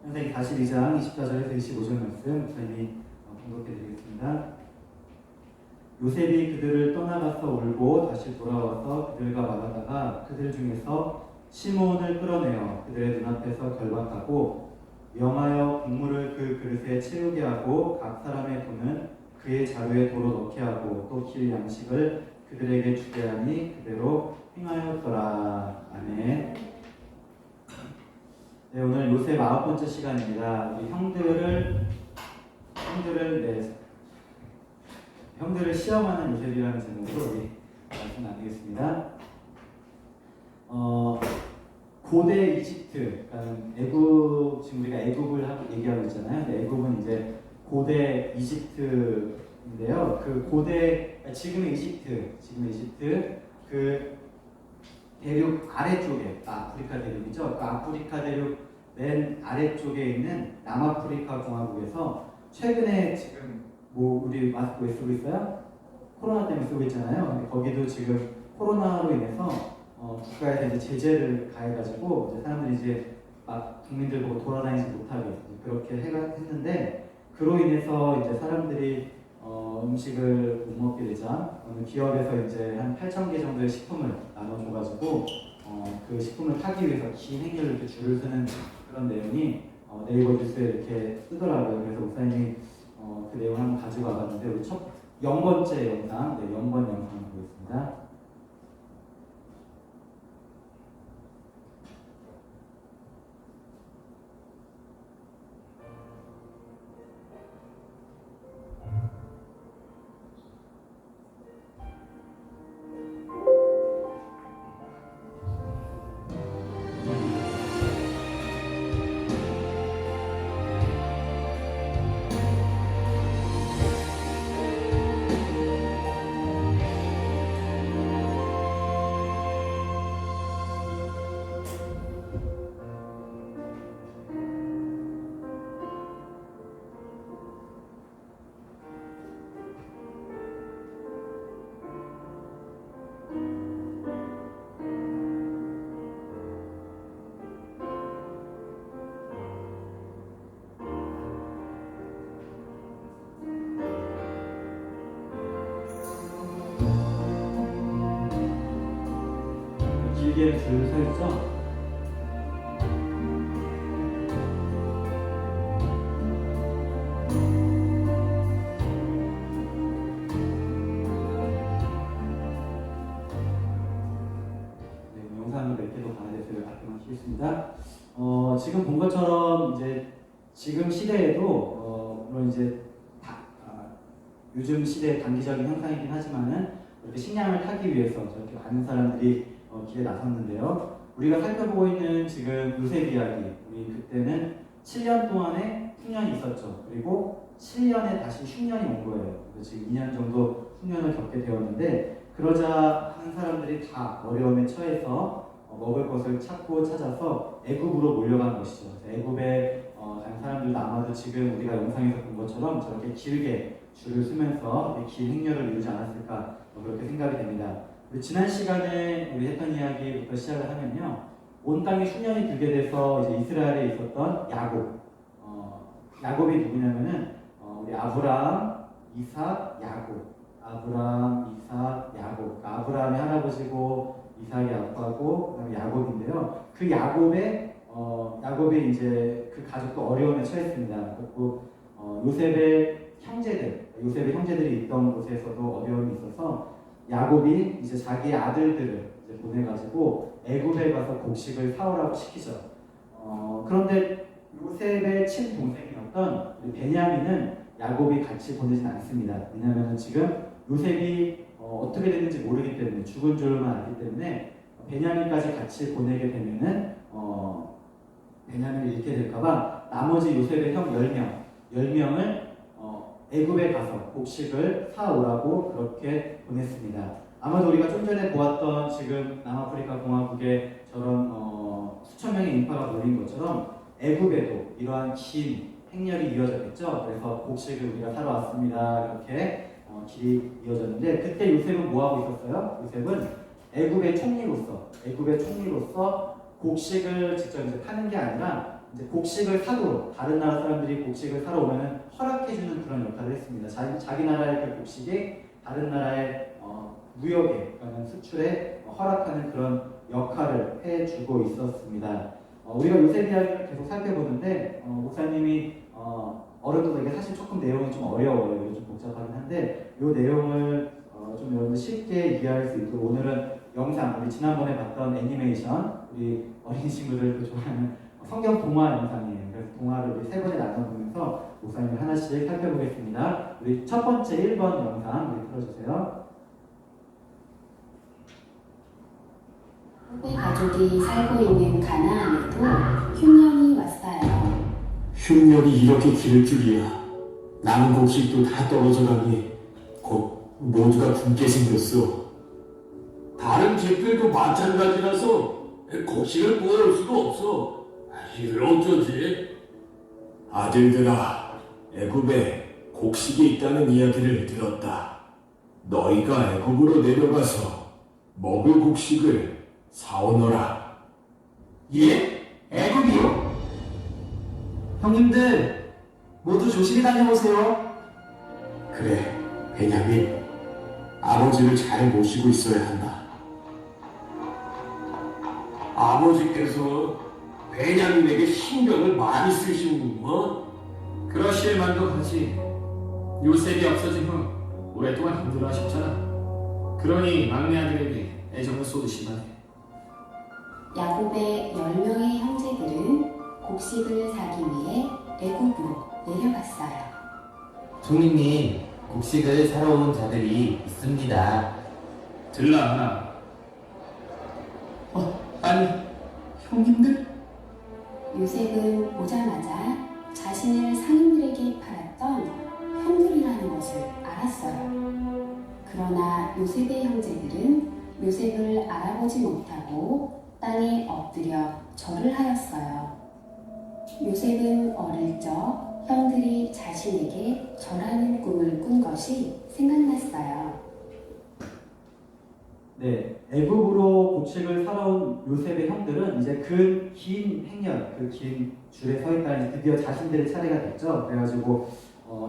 창세기 42장 24절에서 25절 말씀 목사님이 공독해 드리겠습니다. 요셉이 그들을 떠나가서 울고 다시 돌아와서 그들과 말하다가 그들 중에서 시므온을 끌어내어 그들의 눈앞에서 결박하고 명하여 국물을 그 그릇에 채우게 하고 각 사람의 돈은 그의 자루에 도로 넣게 하고 또 길 양식을 그들에게 주게 하니 그대로 행하였더라. 아멘. 네, 오늘 요셉 9번째 시간입니다. 우리 형들을 시험하는 요셉이라는 제목으로 우리 말씀 나누겠습니다. 고대 이집트, 그러니까 지금 우리가 애굽을 얘기하고 있잖아요. 근데 애굽은 이제 고대 이집트인데요. 지금의 이집트 그 대륙 아래쪽에, 아프리카 대륙이죠. 그 아프리카 대륙 맨 아래쪽에 있는 남아프리카 공화국에서 최근에 지금 우리 마스크 왜 쓰고 있어요? 코로나 때문에 쓰고 있잖아요. 근데 거기도 지금 코로나로 인해서 국가에서 이제 제재를 가해가지고 이제 사람들이 이제 막 국민들 보고 돌아다니지 못하게 그렇게 했는데 그로 인해서 이제 사람들이 음식을 못 먹게 되자 어느 기업에서 이제 한 8,000개 정도의 식품을 나눠줘가지고 그 식품을 타기 위해서 긴 행렬을 이렇게 줄을 서는 그런 내용이 네이버 뉴스에 이렇게 뜨더라고요. 그래서 목사님이 그 내용을 한번 가지고 와봤는데 우리 첫 0번째 영상, 0번 영상을 보겠습니다. 길게 줄 서 있죠? 네, 영상을 몇 개도 봐야 돼서 앞에만 키겠습니다. 지금 본 것처럼 이제 지금 시대에도 물론 이제 요즘 시대의 단기적인 현상이긴 하지만은 이렇게 식량을 타기 위해서 저렇게 많은 사람들이 길에 나섰는데요. 우리가 살펴보고 있는 지금 요셉 이야기, 우리 그때는 7년 동안의 흉년이 있었죠. 그리고 7년에 다시 흉년이 온 거예요. 지금 2년 정도 흉년을 겪게 되었는데 그러자 한 사람들이 다 어려움에 처해서 먹을 것을 찾아서 애굽으로 몰려간 것이죠. 애굽에 간 사람들도 아마도 지금 우리가 영상에서 본 것처럼 저렇게 길게 줄을 서면서 긴 행렬을 이루지 않았을까 그렇게 생각이 됩니다. 지난 시간에 우리 했던 이야기부터 시작을 하면요, 온 땅에 흉년이 들게 돼서 이제 이스라엘에 있었던 야곱이 누구냐면은 우리 아브라함, 이삭, 야곱. 아브라함의 할아버지고 이삭의 아빠고 그다음에 야곱인데요. 그 야곱이 이제 그 가족도 어려움에 처했습니다. 그리고 요셉의 형제들이 있던 곳에서도 어려움이 있어서 야곱이 이제 자기 아들들을 이제 보내가지고 애굽에 가서 곡식을 사오라고 시키죠. 그런데 요셉의 친동생이었던 베냐민은 야곱이 같이 보내진 않습니다. 왜냐하면 지금 요셉이 어떻게 됐는지 모르기 때문에 죽은 줄만 알기 때문에 베냐민까지 같이 보내게 되면은 베냐민을 잃게 될까봐 나머지 요셉의 형 10명을 애굽에 가서 곡식을 사오라고 그렇게 보냈습니다. 아마도 우리가 좀 전에 보았던 지금 남아프리카 공화국에 저런 수천 명의 인파가 몰린 것처럼 애굽에도 이러한 긴 행렬이 이어졌겠죠. 그래서 곡식을 우리가 사러 왔습니다. 이렇게 길이 이어졌는데 그때 요셉은 뭐 하고 있었어요? 요셉은 애굽의 총리로서 곡식을 직접 이제 파는 게 아니라 이제 곡식을 사도록 다른 나라 사람들이 곡식을 사러 오면은 허락해주는 그런 역할을 했습니다. 자기 나라의 그 곡식이 다른 나라의 무역에, 그러니까 수출에 허락하는 그런 역할을 해주고 있었습니다. 우리가 요셉 이야기를 계속 살펴보는데 목사님이 어른도 이게 사실 조금 내용이 좀 어려워요. 좀 복잡하긴 한데 이 내용을 좀 여러분들 쉽게 이해할 수 있도록 오늘은 영상, 우리 지난번에 봤던 애니메이션, 우리 어린 친구들도 좋아하는 성경 동화 영상이에요. 그래서 동화를 우리 세 번에 나눠보면서 목사님을 하나씩 살펴보겠습니다. 우리 첫 번째 1번 영상 우리 틀어주세요. 야곱의 가족이 살고 있는 가나안에도 흉년이 왔어요. 흉년이 이렇게 길을 줄이야. 남은 곡식도 다 떨어져 가니 곧 모두가 굶게 생겼어. 다른 집들도 마찬가지라서 곡식을 구할 수가 없어. 이걸 어쩌지? 아들들아, 애굽에 곡식이 있다는 이야기를 들었다. 너희가 애굽으로 내려가서 먹을 곡식을 사오너라. 예? 애굽이요? 형님들 모두 조심히 다녀오세요. 그래, 베냐민. 아버지를 잘 모시고 있어야 한다. 아버지께서 베냐민에게 신경을 많이 쓰시는구먼. 그러실 만도 하지. 요셉이 없어진 후 오랫동안 힘들어하셨잖아. 그러니 막내 아들에게 애정을 쏟으시만 해. 야곱의 10명의 형제들은 곡식을 사기 위해 애굽으로 내려갔어요. 총리님, 곡식을 사러 온 자들이 있습니다. 들라 하나. 아니, 형님들? 요셉은 오자마자 자신을 상인들에게 팔았던 형들이라는 것을 알았어요. 그러나 요셉의 형제들은 요셉을 알아보지 못하고 땅에 엎드려 절을 하였어요. 요셉은 어릴 적 형들이 자신에게 절하는 꿈을 꾼 것이 생각났어요. 네, 애굽으로 곡식을 사러 온 요셉의 형들은 이제 그 긴 행렬, 그 긴 줄에 서 있다 이제 드디어 자신들의 차례가 됐죠. 그래가지고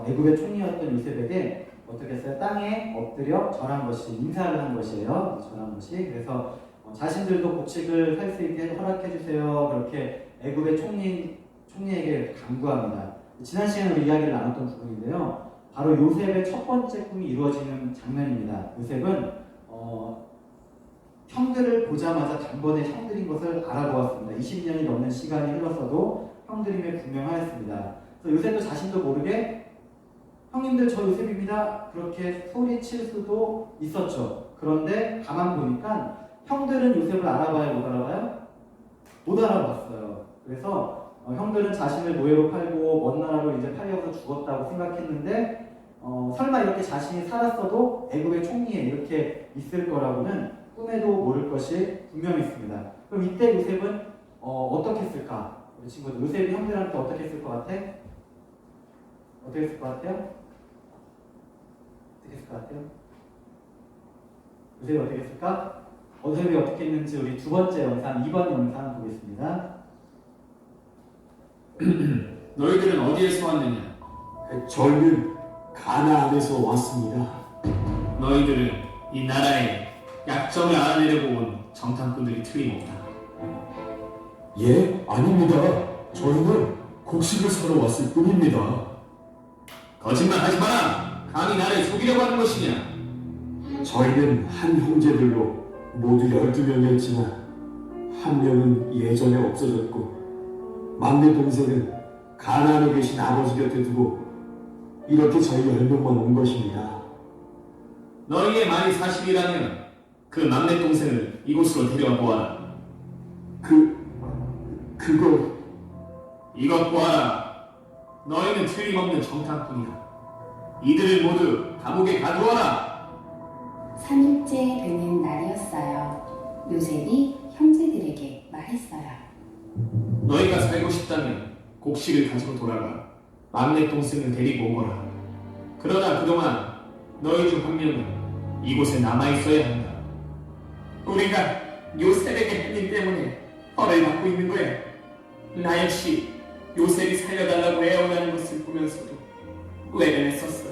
애굽의 총리였던 요셉에게 어떻게 했어요? 땅에 엎드려 절한 것이, 인사를 한 것이에요. 절한 것이. 그래서 자신들도 곡식을 살 수 있게 허락해 주세요. 그렇게 애굽의 총리에게 간구합니다. 지난 시간에 우리 이야기를 나눴던 부분인데요. 바로 요셉의 첫 번째 꿈이 이루어지는 장면입니다. 요셉은 형들을 보자마자 단번에 형들인 것을 알아보았습니다. 20년이 넘는 시간이 흘렀어도 형들임에 분명하였습니다. 그래서 요셉도 자신도 모르게 형님들 저 요셉입니다. 그렇게 소리칠 수도 있었죠. 그런데 가만 보니까 형들은 요셉을 알아봐요? 못 알아봐요? 못 알아봤어요. 그래서 형들은 자신을 노예로 팔고 먼 나라로 이제 팔려서 죽었다고 생각했는데 설마 이렇게 자신이 살았어도 애굽의 총리에 이렇게 있을 거라고는 꿈에도 모를 것이 분명했습니다. 그럼 이때 요셉은 어떻게 했을까? 우리 친구들 요셉이 형들한테 어떻게 했을 것 같아? 어떻게 했을 것 같아요? 어떻게 했을 것 같아요? 요셉이 어떻게 했을까? 요셉이 어떻게 했는지 우리 두 번째 영상, 2번 영상 보겠습니다. 너희들은 어디에서 왔느냐? 저희는 가나안에서 왔습니다. 너희들은 이 나라의 약점을 알아내려고 온 정탐꾼들이 틀림없다. 예, 아닙니다. 저희는 곡식을 사러 왔을 뿐입니다. 거짓말 하지 마라! 감히 나를 속이려고 하는 것이냐? 저희는 한 형제들로 모두 12명이었지만 한 명은 예전에 없어졌고 막내 동생은 가나안에 계신 아버지 곁에 두고 이렇게 저희 10명만 온 것입니다. 너희의 말이 사실이라면 그 막내 동생을 이곳으로 데려와 보아라. 그거 이것 보아라. 너희는 틀림없는 정탐꾼이다. 이들을 모두 감옥에 가두어라. 3일째 되는 날이었어요. 요셉이 형제들에게 말했어요. 너희가 살고 싶다면 곡식을 가지고 돌아가 막내 동생을 데리고 오거라. 그러나 그동안 너희 중 한 명은 이곳에 남아있어야 한다. 우리가 요셉에게 한 일 때문에 벌을 받고 있는 거야. 나 역시 요셉이 살려달라고 애원하는 것을 보면서도 외면했었어.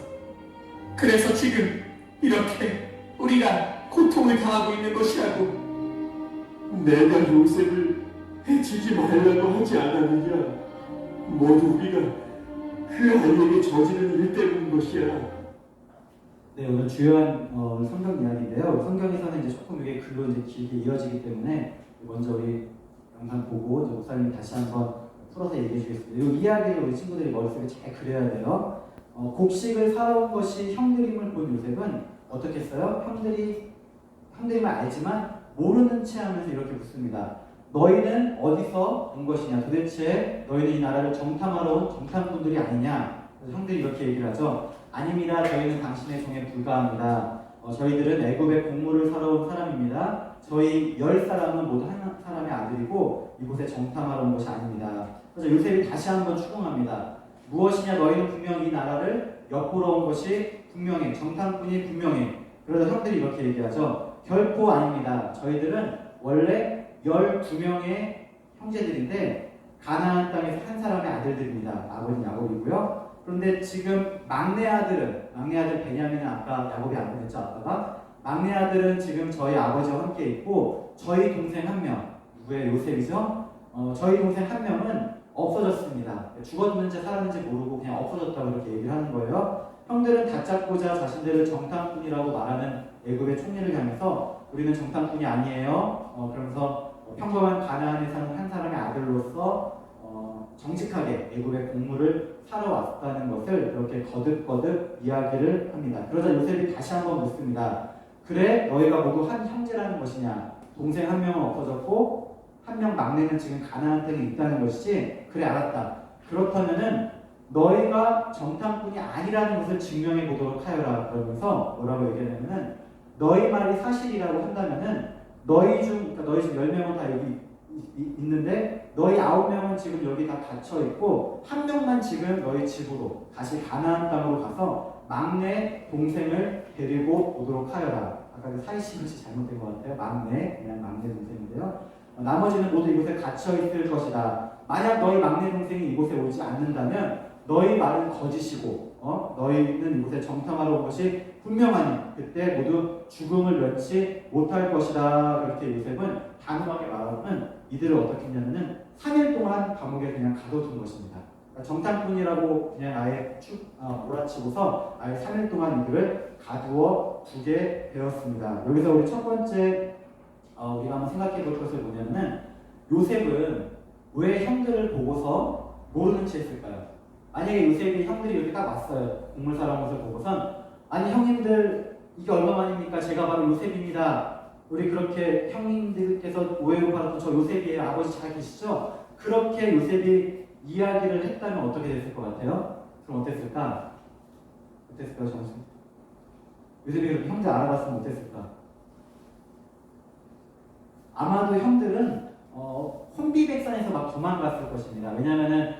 그래서 지금 이렇게 우리가 고통을 당하고 있는 것이라고. 내가 요셉을 해치지 말라고 하지 않았느냐? 모두 우리가 그 아이에게 저지른 일 때문인 것이야. 네, 오늘 주요한 성경 이야기인데요. 성경에서는 이제 조금 이게 글로 이제 길게 이어지기 때문에 먼저 우리 영상 보고 이제 목사님이 다시 한번 풀어서 얘기해 주겠습니다. 이 이야기를 우리 친구들이 머릿속에 잘 그려야 돼요. 곡식을 사러 온 것이 형들임을 본 요셉은 어떻게 했어요? 형들임을 알지만 모르는 채 하면서 이렇게 묻습니다. 너희는 어디서 온 것이냐? 도대체 너희는 이 나라를 정탐하러 온 정탐꾼들이 아니냐? 그래서 형들이 이렇게 얘기를 하죠. 아닙니다. 저희는 당신의 종에 불과합니다. 저희들은 애굽의 곡물을 사러 온 사람입니다. 저희 10사람은 모두 한 사람의 아들이고 이곳에 정탐하러 온 것이 아닙니다. 그래서 요셉이 다시 한번 추궁합니다. 무엇이냐? 너희는 분명 이 나라를 엿보러 온 것이 분명해. 정탐꾼이 분명해. 그러자 형들이 이렇게 얘기하죠. 결코 아닙니다. 저희들은 원래 12명의 형제들인데 가나안 땅에서 한 사람의 아들들입니다. 아버지는 야곱이고요. 그런데 지금 막내 아들 베냐민은 아까 야곱이 안 보냈죠, 아빠가. 막내 아들은 지금 저희 아버지와 함께 있고 저희 동생 한 명, 누구의 요셉이죠? 저희 동생 한 명은 없어졌습니다. 죽었는지 살았는지 모르고 그냥 없어졌다고 이렇게 얘기를 하는 거예요. 형들은 다잡고자 자신들을 정탐꾼이라고 말하는 애굽의 총리를 향해서 우리는 정탐꾼이 아니에요. 그러면서 평범한 가나안에 사는 한 사람의 아들로서 정직하게 애굽의 곡물을 사러 왔다는 것을 그렇게 거듭거듭 이야기를 합니다. 그러자 요셉이 다시 한번 묻습니다. 그래 너희가 모두 한 형제라는 것이냐? 동생 한 명은 없어졌고 한 명 막내는 지금 가나안 땅에 있다는 것이지? 그래 알았다. 그렇다면은 너희가 정탐꾼이 아니라는 것을 증명해 보도록 하여라. 그러면서 뭐라고 얘기하냐면은 너희 말이 사실이라고 한다면은 너희 중 10명은 다 여기 있는데 너희 9명은 지금 여기 다 갇혀 있고 한 명만 지금 너희 집으로 다시 가나안 땅으로 가서 막내 동생을 데리고 오도록 하여라. 아까 그 사이시것이 잘못된 것 같아요. 그냥 막내 동생인데요. 나머지는 모두 이곳에 갇혀 있을 것이다. 만약 너희 막내 동생이 이곳에 오지 않는다면 너희 말은 거짓이고 너희는 이곳에 정탐하러 온 것이 분명하니 그때 모두 죽음을 면치 못할 것이다. 그렇게 요셉은 단호하게 말하고는 이들을 어떻게 했냐면은 3일 동안 감옥에 그냥 가둬둔 것입니다. 그러니까 정탐꾼이라고 그냥 아예 몰아치고서 아예 3일 동안 이들을 가두어 두게 되었습니다. 여기서 우리 첫 번째 우리가 한번 생각해 볼 것을 보면은 요셉은 왜 형들을 보고서 모르는 채 했을까요? 만약에 요셉이 형들이 여기 딱 왔어요. 곡물 사러 온 것을 보고선 아니 형님들 이게 얼마만입니까? 제가 바로 요셉입니다. 우리 그렇게 형님들께서 오해로 받았던 저 요셉이에요. 아버지 잘 계시죠? 그렇게 요셉이 이야기를 했다면 어떻게 됐을 것 같아요? 그럼 어땠을까? 정신? 요셉이 그렇게 형들 알아봤으면 어땠을까? 아마도 형들은 혼비백산에서 막 도망갔을 것입니다. 왜냐하면은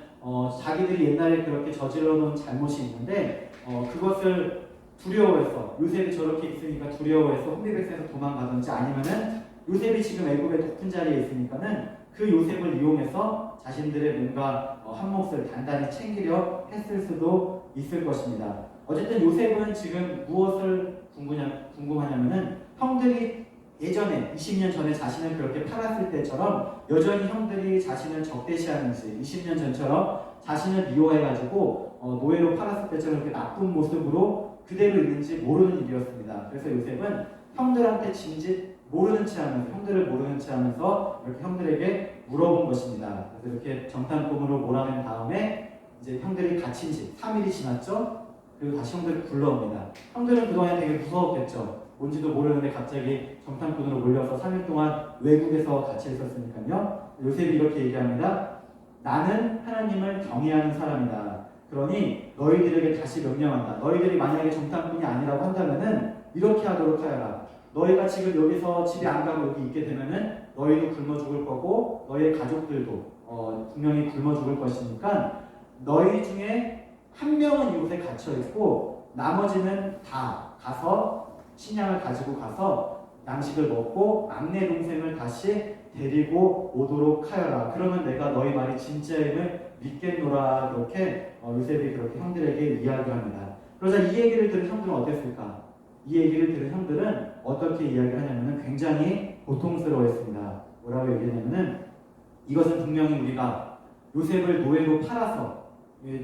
자기들이 옛날에 그렇게 저질러 놓은 잘못이 있는데 그것을 두려워해서 요셉이 저렇게 있으니까 두려워해서 혼비백산에서 도망가든지 아니면은 요셉이 지금 애굽의 높은 자리에 있으니까는 그 요셉을 이용해서 자신들의 뭔가 한 몫을 단단히 챙기려 했을 수도 있을 것입니다. 어쨌든 요셉은 지금 무엇을 궁금하냐면은 형들이 예전에 20년 전에 자신을 그렇게 팔았을 때처럼 여전히 형들이 자신을 적대시하는지 20년 전처럼 자신을 미워해가지고 노예로 팔았을 때처럼 그렇게 나쁜 모습으로 그대로 있는지 모르는 일이었습니다. 그래서 요셉은 형들한테 진짓 모르는 채 하면서 형들을 모르는 채 하면서 이렇게 형들에게 물어본 것입니다. 그래서 이렇게 정탐꾼으로 몰아낸 다음에 이제 형들이 갇힌 지 3일이 지났죠. 그리고 다시 형들을 불러옵니다. 형들은 그동안 되게 무서웠겠죠. 뭔지도 모르는데 갑자기 정탐꾼으로 몰려서 3일 동안 외국에서 갇혀 있었으니까요. 요셉이 이렇게 얘기합니다. 나는 하나님을 경외하는 사람이다. 그러니 너희들에게 다시 명령한다. 너희들이 만약에 정탐꾼이 아니라고 한다면은 이렇게 하도록 하여라. 너희가 지금 여기서 집에 안 가고 여기 있게 되면은 너희도 굶어 죽을 거고 너희의 가족들도 분명히 굶어 죽을 것이니까 너희 중에 한 명은 이곳에 갇혀 있고 나머지는 다 가서 식량을 가지고 가서 양식을 먹고 막내 동생을 다시 데리고 오도록 하여라. 그러면 내가 너희 말이 진짜임을 믿겠노라 그렇게 요셉이 그렇게 형들에게 이야기합니다. 그러자 이 얘기를 들은 형들은 어땠을까? 이 얘기를 들은 형들은 어떻게 이야기를 하냐면은 굉장히 고통스러워했습니다. 뭐라고 얘기하냐면은 이것은 분명히 우리가 요셉을 노예로 팔아서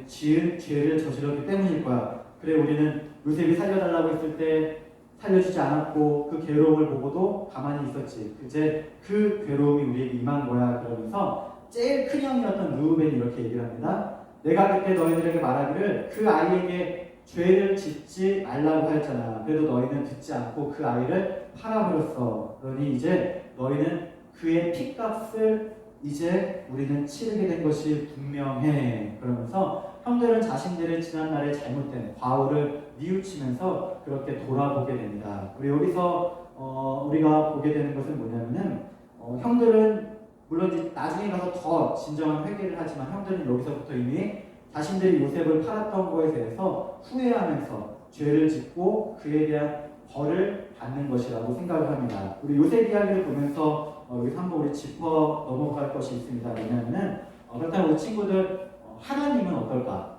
지은 죄를 저질렀기 때문일 거야. 그래 우리는 요셉이 살려달라고 했을 때 살려주지 않았고 그 괴로움을 보고도 가만히 있었지. 이제 그 괴로움이 우리에게 임한 거야. 그러면서 제일 큰 형이었던 르우벤이 이렇게 얘기를 합니다. 내가 그때 너희들에게 말하기를 그 아이에게 죄를 짓지 말라고 하였잖아. 그래도 너희는 듣지 않고 그 아이를 팔아버렸어. 그러니 이제 너희는 그의 핏값을 이제 우리는 치르게 된 것이 분명해. 그러면서 형들은 자신들의 지난날의 잘못된 과오를 뉘우치면서 그렇게 돌아보게 됩니다. 그리고 여기서 우리가 보게 되는 것은 뭐냐면은 형들은 물론 이제 나중에 가서 더 진정한 회개를 하지만 형들은 여기서부터 이미 자신들이 요셉을 팔았던 거에 대해서 후회하면서 죄를 짓고 그에 대한 벌을 받는 것이라고 생각을 합니다. 우리 요셉 이야기를 보면서 여기서 한번 우리 짚어 넘어갈 것이 있습니다. 왜냐하면은 그렇다면 우리 친구들 하나님은 어떨까?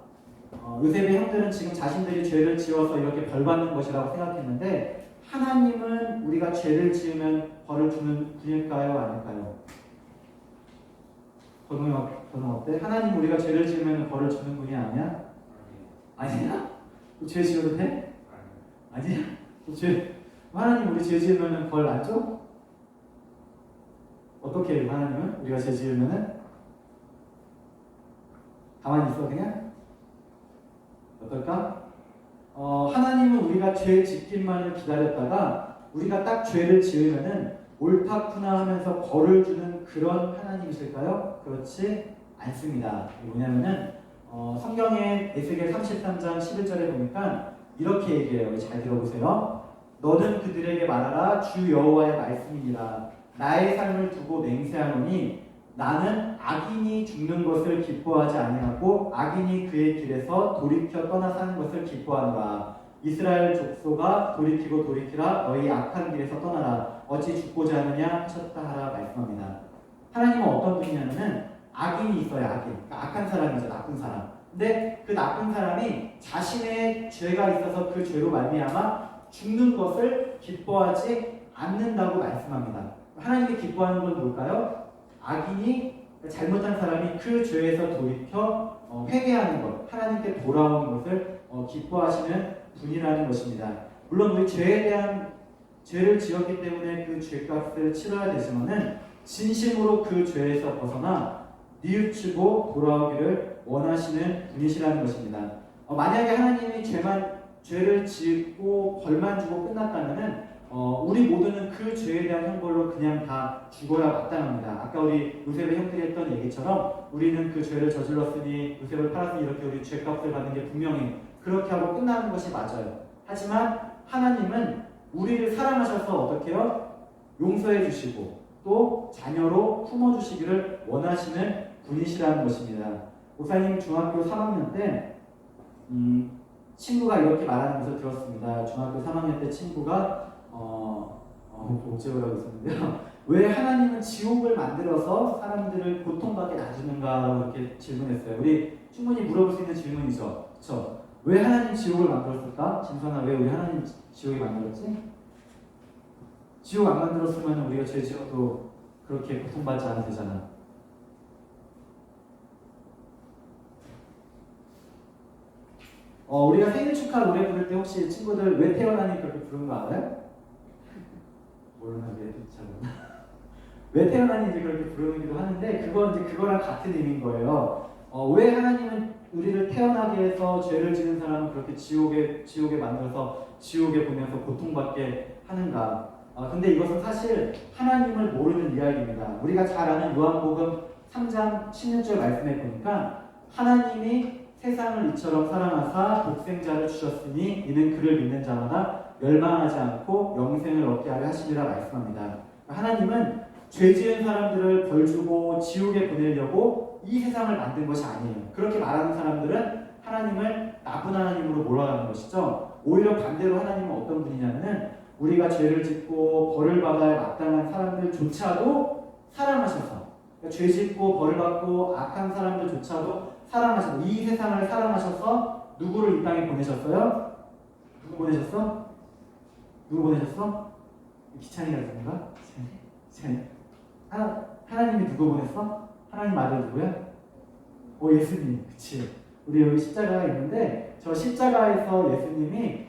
요셉의 형들은 지금 자신들이 죄를 지어서 이렇게 벌 받는 것이라고 생각했는데 하나님은 우리가 죄를 지으면 벌을 주는 분일까요? 아닐까요? 저는 어때? 하나님 우리가 죄를 지으면 벌을 주는 분이 아니야? 아니야? 죄 지어도 돼? 아니야? 하나님 우리 죄 지으면 벌 안 줘? 어떻게 해요? 하나님은 우리가 죄 지으면은 가만히 있어 그냥? 어떨까? 하나님은 우리가 죄 짓기만을 기다렸다가 우리가 딱 죄를 지으면은 옳다구나 하면서 벌을 주는 그런 하나님이실까요? 그렇지 않습니다. 뭐냐면은 성경의 에스겔 33장 11절에 보니까 이렇게 얘기해요. 잘 들어보세요. 너는 그들에게 말하라 주 여호와의 말씀이니라. 나의 삶을 두고 맹세하노니 나는 악인이 죽는 것을 기뻐하지 아니하고 악인이 그의 길에서 돌이켜 떠나 사는 것을 기뻐하노라. 이스라엘 족속아 돌이키고 돌이키라. 너희 악한 길에서 떠나라. 어찌 죽고자 하느냐 하셨다 하라 말씀합니다. 하나님은 어떤 분이냐면은 악인이 있어요. 악인. 그러니까 악한 사람이죠. 나쁜 사람. 근데 그 나쁜 사람이 자신의 죄가 있어서 그 죄로 말미암아 죽는 것을 기뻐하지 않는다고 말씀합니다. 하나님이 기뻐하는 건 뭘까요? 악인이 잘못한 사람이 그 죄에서 돌이켜 회개하는 것, 하나님께 돌아오는 것을 기뻐하시는 분이라는 것입니다. 물론 우리 죄에 대한 죄를 지었기 때문에 그 죄값을 치러야 되지만은 진심으로 그 죄에서 벗어나 뉘우치고 돌아오기를 원하시는 분이시라는 것입니다. 만약에 하나님이 죄를 짓고 벌만 주고 끝났다면은 우리 모두는 그 죄에 대한 형벌로 그냥 다 죽어야 마땅합니다. 아까 우리 요셉의 형들이 했던 얘기처럼 우리는 그 죄를 저질렀으니 요셉을 팔았으니 이렇게 우리 죄값을 받는 게 분명히 그렇게 하고 끝나는 것이 맞아요. 하지만 하나님은 우리를 사랑하셔서 어떻게 해요? 용서해 주시고 또 자녀로 품어주시기를 원하시는 분이시라는 것입니다. 목사님 중학교 3학년 때 친구가 이렇게 말하는 것을 들었습니다. 중학교 3학년 때 친구가 옥제호라고 있었는데요. 왜 하나님은 지옥을 만들어서 사람들을 고통받게 놔주는가라고 이렇게 질문했어요. 우리 충분히 물어볼 수 있는 질문이죠. 그렇죠? 왜 하나님 지옥을 만들었을까? 진선아, 왜 우리 하나님 지옥을 만들었지? 지옥 안 만들었으면 우리가 죄 지어도 그렇게 고통받지 않아도 되잖아. 우리가 생일 축하 노래 부를 때 혹시 친구들 왜 태어나니 그렇게 부르는 거 알아요? 모르나 왜 태어나니 그렇게 부르기도 하는데 그건 이제 그거랑 같은 의미인 거예요. 왜 하나님은 우리를 태어나게 해서 죄를 지는 사람을 그렇게 지옥에 만들어서 지옥에 보내서 고통받게 하는가? 근데 이것은 사실 하나님을 모르는 이야기입니다. 우리가 잘 아는 요한복음 3장 16절 말씀에 보니까 하나님이 세상을 이처럼 사랑하사 독생자를 주셨으니 이는 그를 믿는 자마다 멸망하지 않고 영생을 얻게 하려 하시리라 말씀합니다. 하나님은 죄 지은 사람들을 벌주고 지옥에 보내려고 이 세상을 만든 것이 아니에요. 그렇게 말하는 사람들은 하나님을 나쁜 하나님으로 몰아가는 것이죠. 오히려 반대로 하나님은 어떤 분이냐면은 우리가 죄를 짓고 벌을 받아야 마땅한 사람들조차도 사랑하셔서, 그러니까 죄 짓고 벌을 받고 악한 사람들조차도 사랑하셔서 이 세상을 사랑하셔서 누구를 이 땅에 보내셨어요? 누구 보내셨어? 누구 보내셨어? 기찬이가 누군가? 기찬이. 하나님이 누구 보냈어? 하나님 아들 누구야? 예수님. 그치. 우리 여기 십자가가 있는데 저 십자가에서 예수님이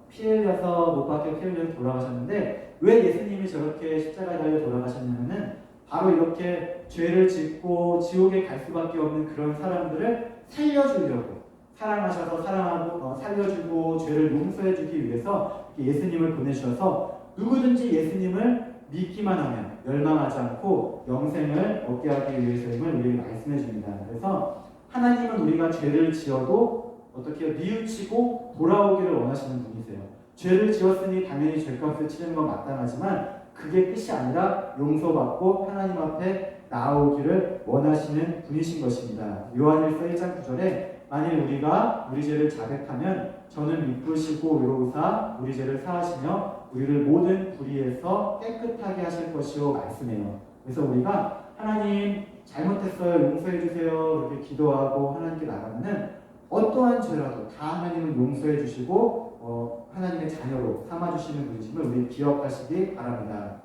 피 흘려서 못 박혀 피 흘려서 돌아가셨는데 왜 예수님이 저렇게 십자가에 달려 돌아가셨냐면은 바로 이렇게 죄를 짓고 지옥에 갈 수밖에 없는 그런 사람들을 살려주려고 사랑하셔서 사랑하고 살려주고 죄를 용서해주기 위해서 예수님을 보내주셔서 누구든지 예수님을 믿기만 하면 멸망하지 않고 영생을 얻게 하기 위해서임을 우리에게 말씀해 줍니다. 그래서 하나님은 우리가 죄를 지어도 어떻게 뉘우치고 돌아오기를 원하시는 분이세요. 죄를 지었으니 당연히 죄값을 치르는 건 마땅하지만 그게 끝이 아니라 용서받고 하나님 앞에 나아오기를 원하시는 분이신 것입니다. 요한일서 1장 9절에 만일 우리가 우리 죄를 자백하면 저는 미쁘시고 의로우사 우리 죄를 사하시며 우리를 모든 불의에서 깨끗하게 하실 것이요 말씀해요. 그래서 우리가 하나님 잘못했어요 용서해 주세요 이렇게 기도하고 하나님께 나가면은 어떠한 죄라도 다 하나님은 용서해 주시고 하나님의 자녀로 삼아주시는 분이심을 우리 기억하시기 바랍니다.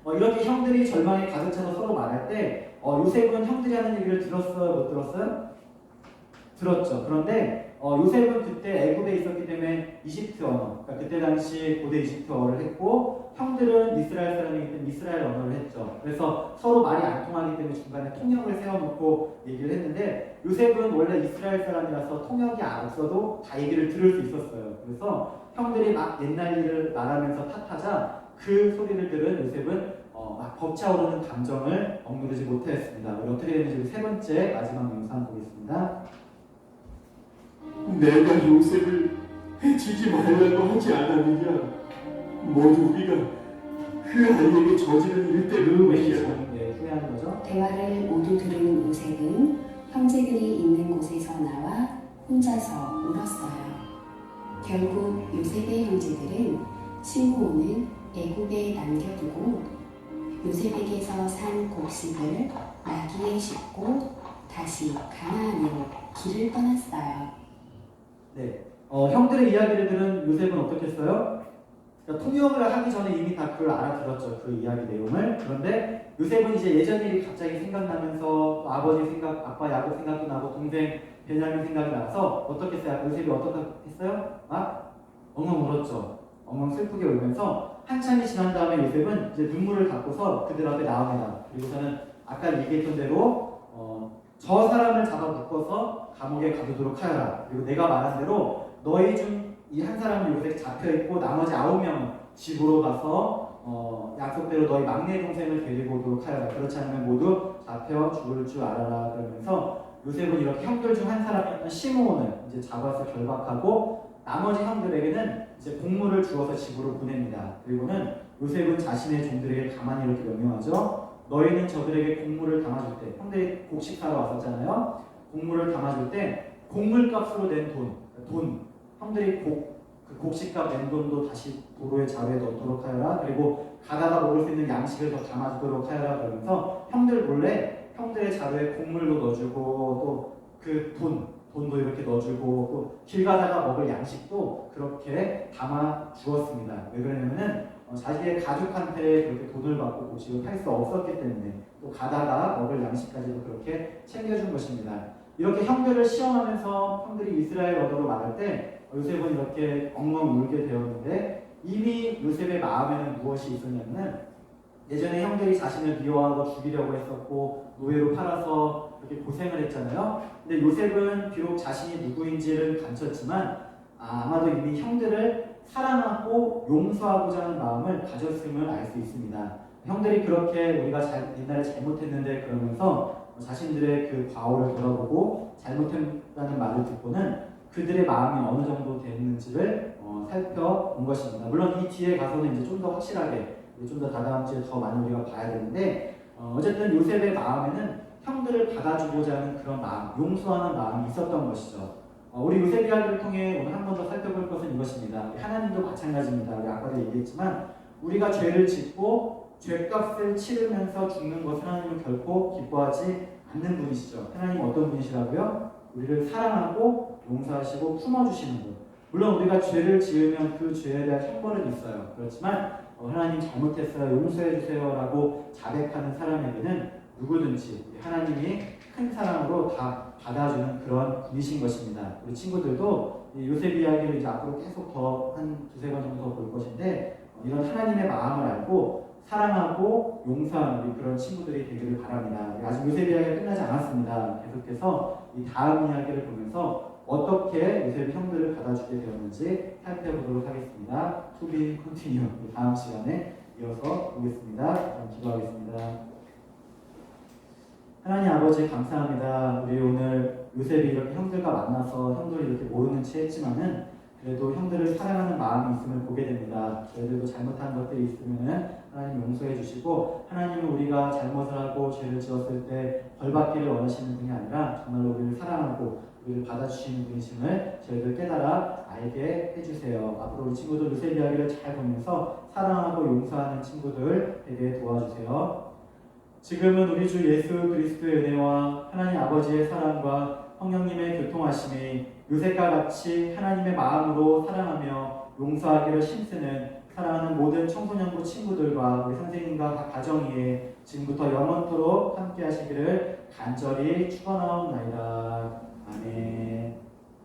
이렇게 형들이 절망에 가득 차서 서로 말할 때 요셉은 형들이 하는 얘기를 들었어요? 못 들었어요? 들었죠. 그런데 요셉은 그때 애굽에 있었기 때문에 이집트 언어, 그러니까 그때 당시 고대 이집트어를 했고 형들은 이스라엘 사람이기 때문에 이스라엘 언어를 했죠. 그래서 서로 말이 안 통하기 때문에 중간에 통역을 세워놓고 얘기를 했는데 요셉은 원래 이스라엘 사람이라서 통역이 없어도 다 얘기를 들을 수 있었어요. 그래서 형들이 막 옛날 일을 말하면서 탓하자 그 소리를 들은 요셉은 막 벅차오르는 감정을 억누르지 못했습니다. 우리 어떻게 되는지 세 번째 마지막 영상 보겠습니다. 내가 요셉을 해치지 말라고 하지 않았느냐? 모두 우리가 그 아이에게 저지른 일 때문이야. 후회하는 거죠. 대화를 모두 들은 요셉은 형제들이 있는 곳에서 나와 혼자서 울었어요. 결국 요셉의 형제들은 시므온을 애굽에 남겨두고 요셉에게서 산 곡식을 나귀에 싣고 다시 가나안으로 길을 떠났어요. 네, 형들의 이야기를 들은 요셉은 어떻게 했어요? 그러니까 통역을 하기 전에 이미 다 그걸 알아들었죠. 그 이야기 내용을. 그런데 요셉은 이제 예전 일이 갑자기 생각나면서 아버지 생각, 아빠 야곱 생각도 나고 동생 베냐민 생각이 나서 어떻게 했어요? 요셉이 어떻게 했어요? 막 엉엉 울었죠. 엉엉 슬프게 울면서 한참이 지난 다음에 요셉은 이제 눈물을 닦고서 그들 앞에 나옵니다. 그리고서는 아까 얘기했던 대로 저 사람을 잡아 묶어서 감옥에 가두도록 하여라. 그리고 내가 말한 대로 너희 중 이 한 사람은 요새 잡혀있고 나머지 9명은 집으로 가서 약속대로 너희 막내 동생을 데리고 오도록 하여라. 그렇지 않으면 모두 잡혀 죽을 줄 알아라. 그러면서 요셉은 이렇게 형들 중 한 사람이었던 시므온을 이제 잡아서 결박하고 나머지 형들에게는 이제 곡물을 주어서 집으로 보냅니다. 그리고는 요셉은 자신의 종들에게 가만히 이렇게 명령하죠. 너희는 저들에게 곡물을 담아줄 때, 형들이 곡식 사러 왔었잖아요. 곡물을 담아줄 때 곡물값으로 낸 돈, 형들이 그 곡식값 낸 돈도 다시 도로의 자루에 넣도록 하여라. 그리고 가다가 먹을 수 있는 양식을 더 담아주도록 하여라. 그러면서 형들 몰래 형들의 자루에 곡물도 넣어주고 또 그 돈도 이렇게 넣어주고 또 길 가다가 먹을 양식도 그렇게 담아 주었습니다. 왜 그러냐면은 자기의 가족한테 그렇게 돈을 받고 곡식을 팔 수 없었기 때문에 또 가다가 먹을 양식까지도 그렇게 챙겨준 것입니다. 이렇게 형들을 시험하면서 형들이 이스라엘 언어로 말할 때 요셉은 이렇게 엉엉 울게 되었는데 이미 요셉의 마음에는 무엇이 있었냐면 예전에 형들이 자신을 미워하고 죽이려고 했었고 노예로 팔아서 그렇게 고생을 했잖아요. 근데 요셉은 비록 자신이 누구인지를 감췄지만 아마도 이미 형들을 사랑하고 용서하고자 하는 마음을 가졌음을 알 수 있습니다. 형들이 그렇게 우리가 옛날에 잘못했는데 그러면서 자신들의 그 과오를 돌아보고 잘못했다는 말을 듣고는 그들의 마음이 어느 정도 됐는지를 살펴본 것입니다. 물론 이 뒤에 가서는 이제 좀 더 확실하게 좀 더 다다음주에 더 많이 우리가 봐야 되는데 어쨌든 요셉의 마음에는 형들을 받아주고자 하는 그런 마음, 용서하는 마음이 있었던 것이죠. 우리 요셉 이야기를 통해 오늘 한 번 더 살펴볼 것은 이것입니다. 하나님도 마찬가지입니다. 우리 아까도 얘기했지만 우리가 죄를 짓고 죄값을 치르면서 죽는 것을 하나님은 결코 기뻐하지 않는 분이시죠. 하나님 어떤 분이시라고요? 우리를 사랑하고 용서하시고 품어주시는 분. 물론 우리가 죄를 지으면 그 죄에 대한 형벌은 있어요. 그렇지만 하나님 잘못했어요, 용서해 주세요라고 자백하는 사람에게는 누구든지 하나님이 큰 사랑으로 다 받아주는 그런 분이신 것입니다. 우리 친구들도 이 요셉 이야기를 이제 앞으로 계속 더 한 두세 번 정도 더 볼 것인데 이런 하나님의 마음을 알고 사랑하고 용서하는 우리 그런 친구들이 되기를 바랍니다. 아직 요셉 이야기가 끝나지 않았습니다. 계속해서 이 다음 이야기를 보면서 어떻게 요셉이 형들을 받아주게 되었는지 살펴보도록 하겠습니다. To be continue. 다음 시간에 이어서 보겠습니다. 그럼 기도하겠습니다. 하나님 아버지 감사합니다. 우리 오늘 요셉이 이렇게 형들과 만나서 형들을 이렇게 모르는 채 했지만은 그래도 형들을 사랑하는 마음이 있음을 보게 됩니다. 저희들도 잘못한 것들이 있으면 하나님 용서해 주시고 하나님은 우리가 잘못을 하고 죄를 지었을 때 벌받기를 원하시는 분이 아니라 정말로 우리를 사랑하고 우리를 받아주시는 분이심을 저희들 깨달아 알게 해주세요. 앞으로 우리 친구들 요셉 이야기를 잘 보면서 사랑하고 용서하는 친구들 되게 도와주세요. 지금은 우리 주 예수 그리스도의 은혜와 하나님 아버지의 사랑과 성령님의 교통하심이 요셉과 같이 하나님의 마음으로 사랑하며 용서하기를 힘쓰는 사랑하는 모든 청소년부 친구들과 우리 선생님과 각 가정 위에 지금부터 영원토록 함께 하시기를 간절히 축원하옵나이다. 아멘.